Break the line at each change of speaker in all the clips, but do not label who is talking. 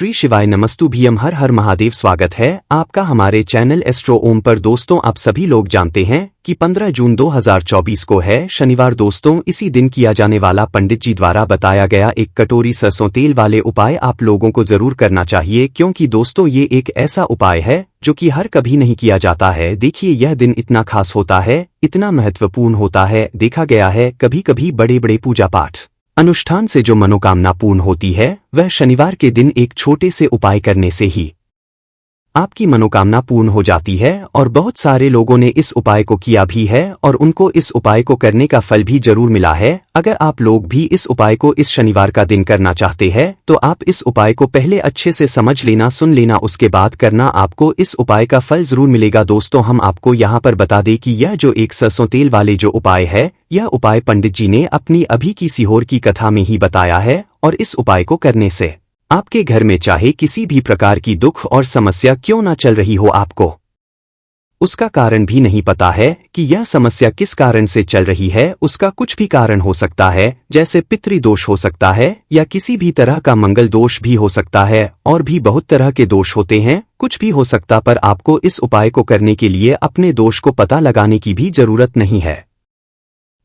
श्री शिवाय नमस्तुभ्यम हर हर महादेव। स्वागत है आपका हमारे चैनल एस्ट्रो ओम पर। दोस्तों आप सभी लोग जानते हैं कि 15 जून 2024 को है शनिवार। दोस्तों इसी दिन किया जाने वाला पंडित जी द्वारा बताया गया एक कटोरी सरसों तेल वाले उपाय आप लोगों को जरूर करना चाहिए, क्योंकि दोस्तों ये एक ऐसा उपाय है जो कि हर कभी नहीं किया जाता है। देखिए यह दिन इतना खास होता है, इतना महत्वपूर्ण होता है। देखा गया है कभी कभी बड़े बड़े पूजा पाठ अनुष्ठान से जो मनोकामना पूर्ण होती है वह शनिवार के दिन एक छोटे से उपाय करने से ही आपकी मनोकामना पूर्ण हो जाती है। और बहुत सारे लोगों ने इस उपाय को किया भी है और उनको इस उपाय को करने का फल भी जरूर मिला है। अगर आप लोग भी इस उपाय को इस शनिवार का दिन करना चाहते हैं तो आप इस उपाय को पहले अच्छे से समझ लेना, सुन लेना, उसके बाद करना, आपको इस उपाय का फल जरूर मिलेगा। दोस्तों हम आपको यहाँ पर बता दें कि यह जो एक सरसों तेल वाले जो उपाय है, यह उपाय पंडित जी ने अपनी अभी की सीहोर की कथा में ही बताया है। और इस उपाय को करने से आपके घर में चाहे किसी भी प्रकार की दुख और समस्या क्यों ना चल रही हो, आपको उसका कारण भी नहीं पता है कि यह समस्या किस कारण से चल रही है। उसका कुछ भी कारण हो सकता है, जैसे पितृदोष हो सकता है या किसी भी तरह का मंगल दोष भी हो सकता है, और भी बहुत तरह के दोष होते हैं, कुछ भी हो सकता। पर आपको इस उपाय को करने के लिए अपने दोष को पता लगाने की भी जरूरत नहीं है।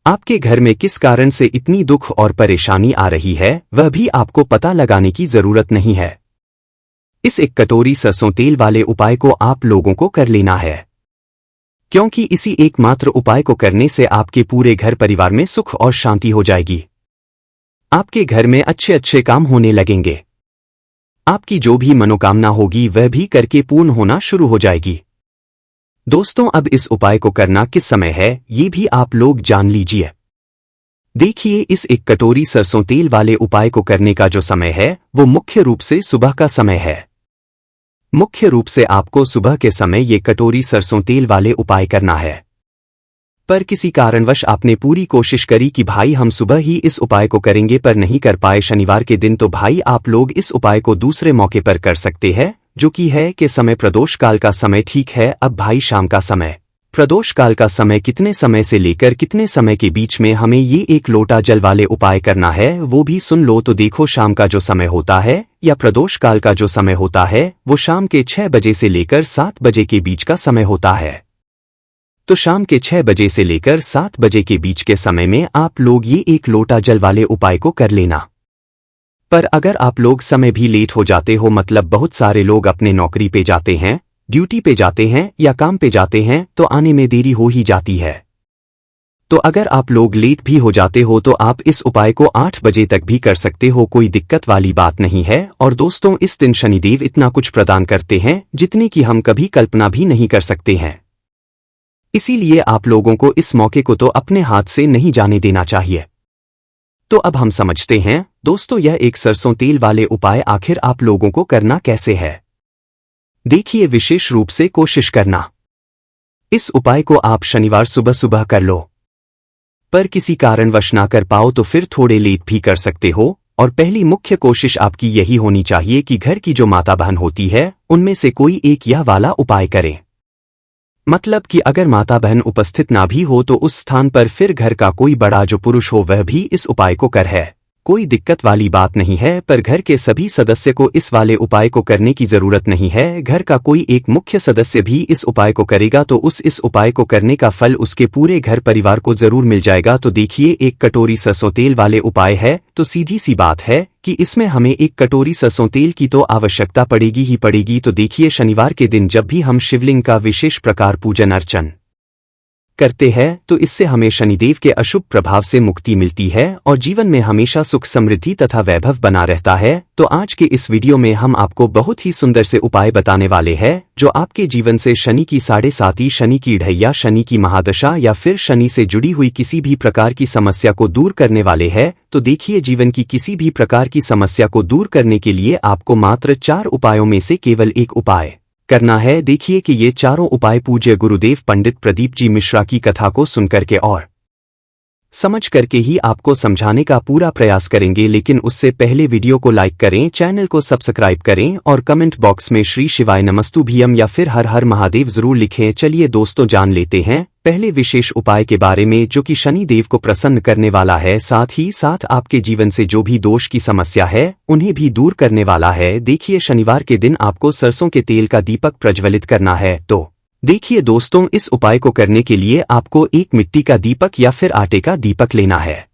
आपके घर में किस कारण से इतनी दुख और परेशानी आ रही है वह भी आपको पता लगाने की जरूरत नहीं है। इस एक कटोरी सरसों तेल वाले उपाय को आप लोगों को कर लेना है, क्योंकि इसी एकमात्र उपाय को करने से आपके पूरे घर परिवार में सुख और शांति हो जाएगी। आपके घर में अच्छे अच्छे काम होने लगेंगे। आपकी जो भी मनोकामना होगी वह भी करके पूर्ण होना शुरू हो जाएगी। दोस्तों अब इस उपाय को करना किस समय है ये भी आप लोग जान लीजिए। देखिए इस एक कटोरी सरसों तेल वाले उपाय को करने का जो समय है वो मुख्य रूप से सुबह का समय है। मुख्य रूप से आपको सुबह के समय ये कटोरी सरसों तेल वाले उपाय करना है। पर किसी कारणवश आपने पूरी कोशिश करी कि भाई हम सुबह ही इस उपाय को करेंगे, पर नहीं कर पाए शनिवार के दिन, तो भाई आप लोग इस उपाय को दूसरे मौके पर कर सकते हैं, जो कि है कि समय प्रदोष काल का समय। ठीक है, अब भाई शाम का समय, प्रदोष काल का समय कितने समय से लेकर कितने समय के बीच में हमें ये एक लोटा जल वाले उपाय करना है वो भी सुन लो। तो देखो शाम का जो समय होता है या प्रदोष काल का जो समय होता है वो शाम के 6 बजे से लेकर 7 बजे के बीच का समय होता है। तो शाम के 6 बजे से लेकर 7 बजे के बीच के समय में आप लोग ये एक लोटा जल वाले उपाय को कर लेना। पर अगर आप लोग समय भी लेट हो जाते हो, मतलब बहुत सारे लोग अपने नौकरी पे जाते हैं, ड्यूटी पे जाते हैं या काम पे जाते हैं, तो आने में देरी हो ही जाती है। तो अगर आप लोग लेट भी हो जाते हो तो आप इस उपाय को 8 बजे तक भी कर सकते हो, कोई दिक्कत वाली बात नहीं है। और दोस्तों इस दिन शनिदेव इतना कुछ प्रदान करते हैं जितनी कि हम कभी कल्पना भी नहीं कर सकते हैं। इसीलिए आप लोगों को इस मौके को तो अपने हाथ से नहीं जाने देना चाहिए। तो अब हम समझते हैं दोस्तों यह एक सरसों तेल वाले उपाय आखिर आप लोगों को करना कैसे है। देखिए विशेष रूप से कोशिश करना, इस उपाय को आप शनिवार सुबह सुबह कर लो। पर किसी कारणवश ना कर पाओ तो फिर थोड़े लेट भी कर सकते हो। और पहली मुख्य कोशिश आपकी यही होनी चाहिए कि घर की जो माता बहन होती है उनमें से कोई एक यह वाला उपाय करे। मतलब कि अगर माता बहन उपस्थित ना भी हो तो उस स्थान पर फिर घर का कोई बड़ा जो पुरुष हो वह भी इस उपाय को कर है, कोई दिक्कत वाली बात नहीं है। पर घर के सभी सदस्य को इस वाले उपाय को करने की जरूरत नहीं है। घर का कोई एक मुख्य सदस्य भी इस उपाय को करेगा तो इस उपाय को करने का फल उसके पूरे घर परिवार को जरूर मिल जाएगा। तो देखिए एक कटोरी सरसों तेल वाले उपाय है तो सीधी सी बात है कि इसमें हमें एक कटोरी सरसों तेल की तो आवश्यकता पड़ेगी ही पड़ेगी। तो देखिए शनिवार के दिन जब भी हम शिवलिंग का विशेष प्रकार पूजन अर्चन करते हैं तो इससे हमें शनिदेव के अशुभ प्रभाव से मुक्ति मिलती है और जीवन में हमेशा सुख समृद्धि तथा वैभव बना रहता है। तो आज के इस वीडियो में हम आपको बहुत ही सुंदर से उपाय बताने वाले हैं जो आपके जीवन से शनि की 7.5, शनि की ढैया, शनि की महादशा या फिर शनि से जुड़ी हुई किसी भी प्रकार की समस्या को दूर करने वाले हैं। तो देखिए जीवन की किसी भी प्रकार की समस्या को दूर करने के लिए आपको मात्र 4 उपायों में से केवल एक उपाय करना है। देखिए कि ये चारों उपाय पूज्य गुरुदेव पंडित प्रदीप जी मिश्रा की कथा को सुनकर के और समझ करके ही आपको समझाने का पूरा प्रयास करेंगे, लेकिन उससे पहले वीडियो को लाइक करें, चैनल को सब्सक्राइब करें और कमेंट बॉक्स में श्री शिवाय नमस्तुभ्यम या फिर हर हर महादेव जरूर लिखें। चलिए दोस्तों जान लेते हैं पहले विशेष उपाय के बारे में, जो कि शनि देव को प्रसन्न करने वाला है, साथ ही साथ आपके जीवन से जो भी दोष की समस्या है उन्हें भी दूर करने वाला है। देखिए, शनिवार के दिन आपको सरसों के तेल का दीपक प्रज्वलित करना है। तो देखिए दोस्तों, इस उपाय को करने के लिए आपको एक मिट्टी का दीपक या फिर आटे का दीपक लेना है।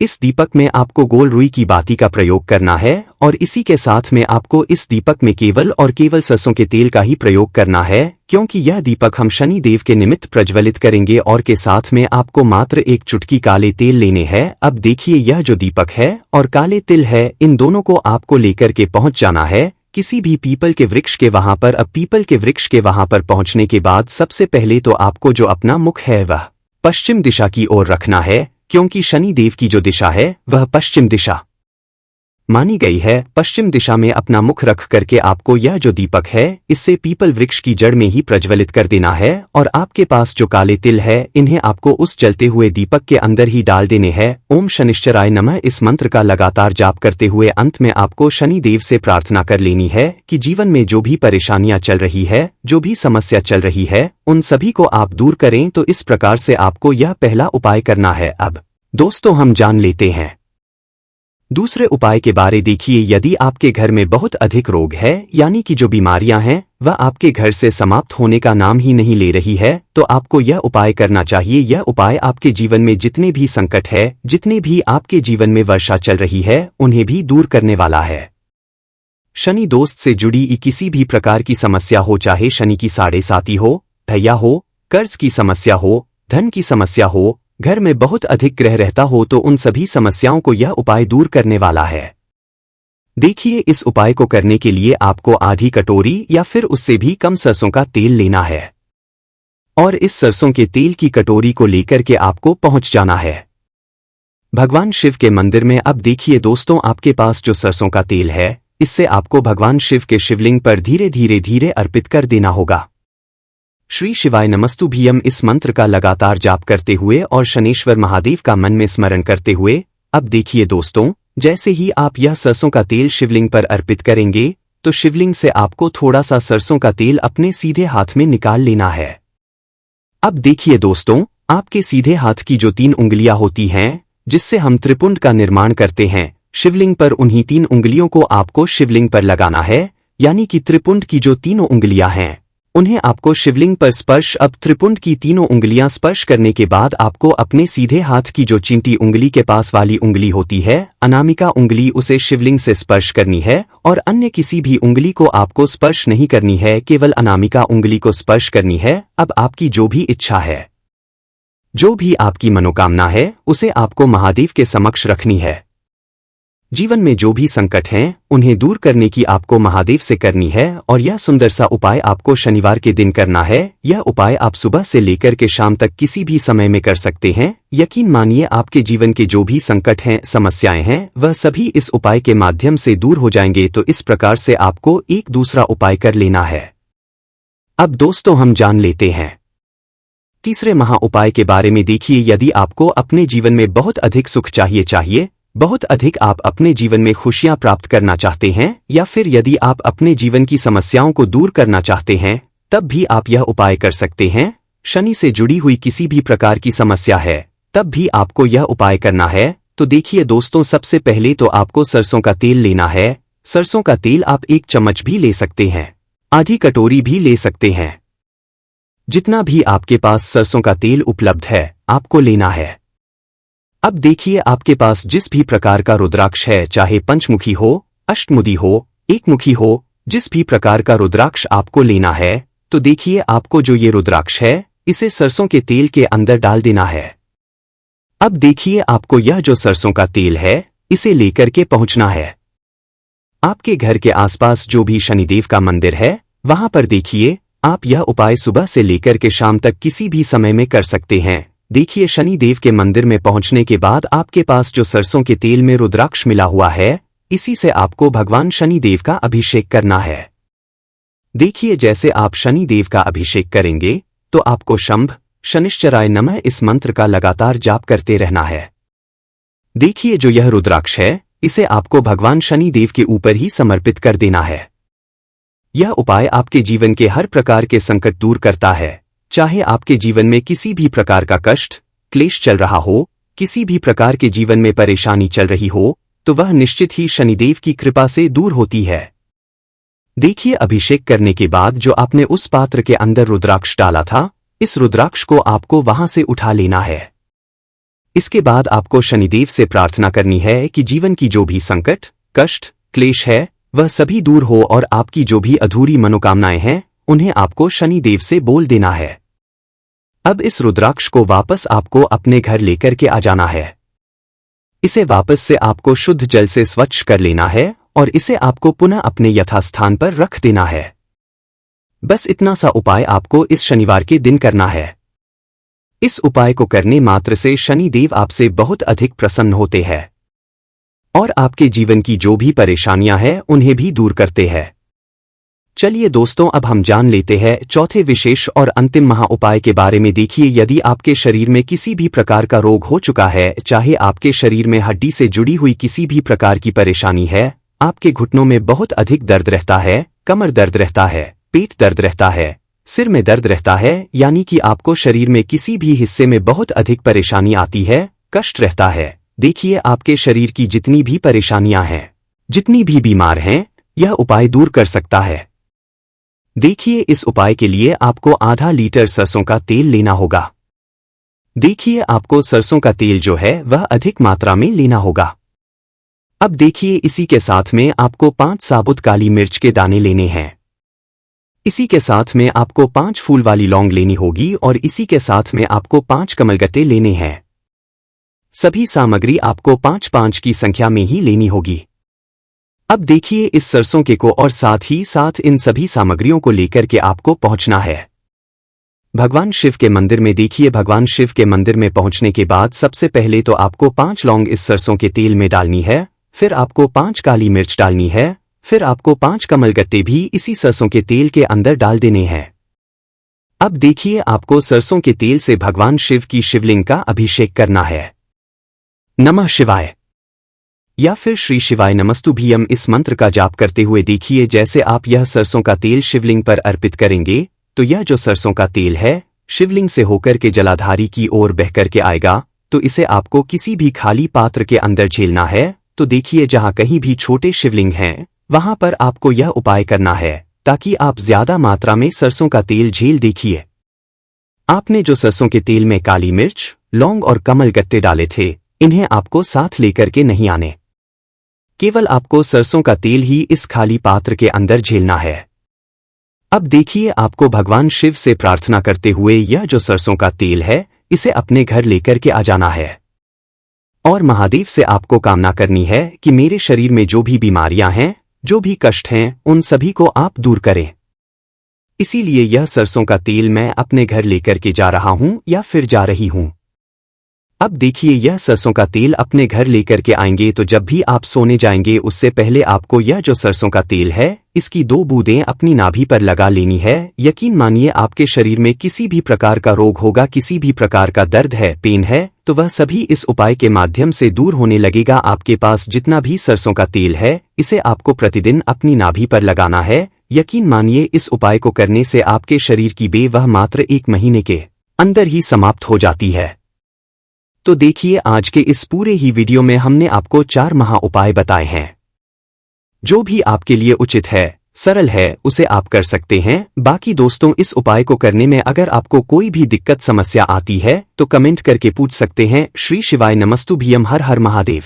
इस दीपक में आपको गोल रुई की बाती का प्रयोग करना है और इसी के साथ में आपको इस दीपक में केवल और केवल सरसों के तेल का ही प्रयोग करना है, क्योंकि यह दीपक हम शनि देव के निमित्त प्रज्वलित करेंगे। और के साथ में आपको मात्र एक चुटकी काले तेल लेने हैं। अब देखिए, यह जो दीपक है और काले तिल है, इन दोनों को आपको लेकर के पहुंच जाना है किसी भी पीपल के वृक्ष के वहां पर। अब पीपल के वृक्ष के वहां पर पहुंचने के बाद सबसे पहले तो आपको जो अपना मुख है वह पश्चिम दिशा की ओर रखना है, क्योंकि शनि देव की जो दिशा है वह पश्चिम दिशा मानी गई है। पश्चिम दिशा में अपना मुख रख करके आपको यह जो दीपक है इससे पीपल वृक्ष की जड़ में ही प्रज्वलित कर देना है। और आपके पास जो काले तिल है इन्हें आपको उस जलते हुए दीपक के अंदर ही डाल देने हैं। ओम शनिश्चराय नमः इस मंत्र का लगातार जाप करते हुए अंत में आपको शनि देव से प्रार्थना कर लेनी है कि जीवन में जो भी परेशानियां चल रही है, जो भी समस्या चल रही है, उन सभी को आप दूर करें। तो इस प्रकार से आपको यह पहला उपाय करना है। अब दोस्तों हम जान लेते हैं दूसरे उपाय के बारे। देखिए, यदि आपके घर में बहुत अधिक रोग है, यानी कि जो बीमारियां हैं वह आपके घर से समाप्त होने का नाम ही नहीं ले रही है, तो आपको यह उपाय करना चाहिए। यह उपाय आपके जीवन में जितने भी संकट है, जितने भी आपके जीवन में वर्षा चल रही है, उन्हें भी दूर करने वाला है। शनि दोस्त से जुड़ी किसी भी प्रकार की समस्या हो, चाहे शनि की साढ़े साती हो, भैया हो, कर्ज की समस्या हो, धन की समस्या हो, घर में बहुत अधिक ग्रह रहता हो, तो उन सभी समस्याओं को यह उपाय दूर करने वाला है। देखिए, इस उपाय को करने के लिए आपको आधी कटोरी या फिर उससे भी कम सरसों का तेल लेना है और इस सरसों के तेल की कटोरी को लेकर के आपको पहुंच जाना है भगवान शिव के मंदिर में। अब देखिए दोस्तों, आपके पास जो सरसों का तेल है इससे आपको भगवान शिव के शिवलिंग पर धीरे धीरे धीरे अर्पित कर देना होगा। श्री शिवाय नमस्तुभ्यम इस मंत्र का लगातार जाप करते हुए और शनेश्वर महादेव का मन में स्मरण करते हुए। अब देखिए दोस्तों, जैसे ही आप यह सरसों का तेल शिवलिंग पर अर्पित करेंगे तो शिवलिंग से आपको थोड़ा सा सरसों का तेल अपने सीधे हाथ में निकाल लेना है। अब देखिए दोस्तों, आपके सीधे हाथ की जो 3 उंगलियां होती हैं जिससे हम त्रिपुंड का निर्माण करते हैं, शिवलिंग पर उन्हीं 3 उंगलियों को आपको शिवलिंग पर लगाना है, यानी कि त्रिपुंड की जो 3 उंगलियां हैं उन्हें आपको शिवलिंग पर स्पर्श। अब त्रिपुंड की 3 उंगलियां स्पर्श करने के बाद आपको अपने सीधे हाथ की जो चींटी उंगली के पास वाली उंगली होती है, अनामिका उंगली, उसे शिवलिंग से स्पर्श करनी है और अन्य किसी भी उंगली को आपको स्पर्श नहीं करनी है, केवल अनामिका उंगली को स्पर्श करनी है। अब आपकी जो भी इच्छा है, जो भी आपकी मनोकामना है, उसे आपको महादेव के समक्ष रखनी है। जीवन में जो भी संकट हैं उन्हें दूर करने की आपको महादेव से करनी है और यह सुंदर सा उपाय आपको शनिवार के दिन करना है। यह उपाय आप सुबह से लेकर के शाम तक किसी भी समय में कर सकते हैं। यकीन मानिए, आपके जीवन के जो भी संकट हैं, समस्याएं हैं, वह सभी इस उपाय के माध्यम से दूर हो जाएंगे। तो इस प्रकार से आपको एक दूसरा उपाय कर लेना है। अब दोस्तों हम जान लेते हैं तीसरे महा उपाय के बारे में। देखिए, यदि आपको अपने जीवन में बहुत अधिक सुख चाहिए, बहुत अधिक आप अपने जीवन में खुशियां प्राप्त करना चाहते हैं, या फिर यदि आप अपने जीवन की समस्याओं को दूर करना चाहते हैं, तब भी आप यह उपाय कर सकते हैं। शनि से जुड़ी हुई किसी भी प्रकार की समस्या है, तब भी आपको यह उपाय करना है। तो देखिए दोस्तों, सबसे पहले तो आपको सरसों का तेल लेना है। सरसों का तेल आप 1 चम्मच भी ले सकते हैं, आधी कटोरी भी ले सकते हैं, जितना भी आपके पास सरसों का तेल उपलब्ध है आपको लेना है। अब देखिए, आपके पास जिस भी प्रकार का रुद्राक्ष है, चाहे पंचमुखी हो, अष्टमुदी हो, एकमुखी हो, जिस भी प्रकार का रुद्राक्ष आपको लेना है, तो देखिए आपको जो ये रुद्राक्ष है इसे सरसों के तेल के अंदर डाल देना है। अब देखिए, आपको यह जो सरसों का तेल है इसे लेकर के पहुंचना है आपके घर के आसपास जो भी शनिदेव का मंदिर है वहां पर। देखिए, आप यह उपाय सुबह से लेकर के शाम तक किसी भी समय में कर सकते हैं। देखिए, शनि देव के मंदिर में पहुंचने के बाद आपके पास जो सरसों के तेल में रुद्राक्ष मिला हुआ है, इसी से आपको भगवान शनि देव का अभिषेक करना है। देखिए, जैसे आप शनि देव का अभिषेक करेंगे तो आपको शंभ, शनिश्चराय नमः इस मंत्र का लगातार जाप करते रहना है। देखिए जो यह रुद्राक्ष है, इसे आपको भगवान शनि देव के ऊपर ही समर्पित कर देना है। यह उपाय आपके जीवन के हर प्रकार के संकट दूर करता है। चाहे आपके जीवन में किसी भी प्रकार का कष्ट, क्लेश चल रहा हो, किसी भी प्रकार के जीवन में परेशानी चल रही हो, तो वह निश्चित ही शनिदेव की कृपा से दूर होती है। देखिए अभिषेक करने के बाद जो आपने उस पात्र के अंदर रुद्राक्ष डाला था, इस रुद्राक्ष को आपको वहां से उठा लेना है। इसके बाद आपको शनिदेव से प्रार्थना करनी है कि जीवन की जो भी संकट, कष्ट, क्लेश है, वह सभी दूर हो और आपकी जो भी अधूरी मनोकामनाएं हैं, उन्हें आपको शनिदेव से बोल देना है। अब इस रुद्राक्ष को वापस आपको अपने घर लेकर के आ जाना है। इसे वापस से आपको शुद्ध जल से स्वच्छ कर लेना है और इसे आपको पुनः अपने यथास्थान पर रख देना है। बस इतना सा उपाय आपको इस शनिवार के दिन करना है। इस उपाय को करने मात्र से शनिदेव आपसे बहुत अधिक प्रसन्न होते हैं और आपके जीवन की जो भी परेशानियां हैं उन्हें भी दूर करते हैं। चलिए दोस्तों, अब हम जान लेते हैं चौथे विशेष और अंतिम महा उपाय के बारे में। देखिए, यदि आपके शरीर में किसी भी प्रकार का रोग हो चुका है, चाहे आपके शरीर में हड्डी से जुड़ी हुई किसी भी प्रकार की परेशानी है, आपके घुटनों में बहुत अधिक दर्द रहता है, कमर दर्द रहता है, पेट दर्द रहता है, सिर में दर्द रहता है, यानी कि आपको शरीर में किसी भी हिस्से में बहुत अधिक परेशानी आती है, कष्ट रहता है। देखिए आपके शरीर की जितनी भी परेशानियां हैं, जितनी भी बीमार हैं, यह उपाय दूर कर सकता है। देखिए इस उपाय के लिए आपको आधा लीटर सरसों का तेल लेना होगा। देखिए आपको सरसों का तेल जो है वह अधिक मात्रा में लेना होगा। अब देखिए इसी के साथ में आपको 5 साबुत काली मिर्च के दाने लेने हैं। इसी के साथ में आपको 5 फूल वाली लौंग लेनी होगी और इसी के साथ में आपको 5 कमलगट्टे लेने हैं। सभी सामग्री आपको 5-5 की संख्या में ही लेनी होगी। अब देखिए इस सरसों के को और साथ ही साथ इन सभी सामग्रियों को लेकर के आपको पहुंचना है भगवान शिव के मंदिर में। देखिए भगवान शिव के मंदिर में पहुंचने के बाद सबसे पहले तो आपको 5 लौंग इस सरसों के तेल में डालनी है, फिर आपको 5 काली मिर्च डालनी है, फिर आपको 5 कमलगट्टे भी इसी सरसों के तेल के अंदर डाल देने हैं। अब देखिए आपको सरसों के तेल से भगवान शिव की शिवलिंग का अभिषेक करना है। नमः शिवाय या फिर श्री शिवाय नमस्तुभ्यम इस मंत्र का जाप करते हुए देखिए जैसे आप यह सरसों का तेल शिवलिंग पर अर्पित करेंगे तो यह जो सरसों का तेल है शिवलिंग से होकर के जलाधारी की ओर बहकर के आएगा। तो इसे आपको किसी भी खाली पात्र के अंदर झेलना है। तो देखिए जहां कहीं भी छोटे शिवलिंग हैं वहां पर आपको यह उपाय करना है ताकि आप ज्यादा मात्रा में सरसों का तेल झेल। देखिए आपने जो सरसों के तेल में काली मिर्च, लौंग और कमलगट्टे डाले थे, इन्हें आपको साथ लेकर के नहीं आने। केवल आपको सरसों का तेल ही इस खाली पात्र के अंदर झेलना है। अब देखिए आपको भगवान शिव से प्रार्थना करते हुए यह जो सरसों का तेल है इसे अपने घर लेकर के आ जाना है और महादेव से आपको कामना करनी है कि मेरे शरीर में जो भी बीमारियां हैं, जो भी कष्ट हैं, उन सभी को आप दूर करें। इसीलिए यह सरसों का तेल मैं अपने घर लेकर के जा रहा हूं या फिर जा रही हूं। अब देखिए यह सरसों का तेल अपने घर लेकर के आएंगे तो जब भी आप सोने जाएंगे उससे पहले आपको यह जो सरसों का तेल है इसकी 2 बूंदें अपनी नाभि पर लगा लेनी है। यकीन मानिए आपके शरीर में किसी भी प्रकार का रोग होगा, किसी भी प्रकार का दर्द है, पेन है, तो वह सभी इस उपाय के माध्यम से दूर होने लगेगा। आपके पास जितना भी सरसों का तेल है इसे आपको प्रतिदिन अपनी नाभि पर लगाना है। यकीन मानिए इस उपाय को करने से आपके शरीर की बेवह मात्र 1 महीने के अंदर ही समाप्त हो जाती है। तो देखिए आज के इस पूरे ही वीडियो में हमने आपको 4 महा उपाय बताए हैं। जो भी आपके लिए उचित है, सरल है, उसे आप कर सकते हैं। बाकी दोस्तों इस उपाय को करने में अगर आपको कोई भी दिक्कत समस्या आती है तो कमेंट करके पूछ सकते हैं। श्री शिवाय नमस्तुभ्यम। हर हर महादेव।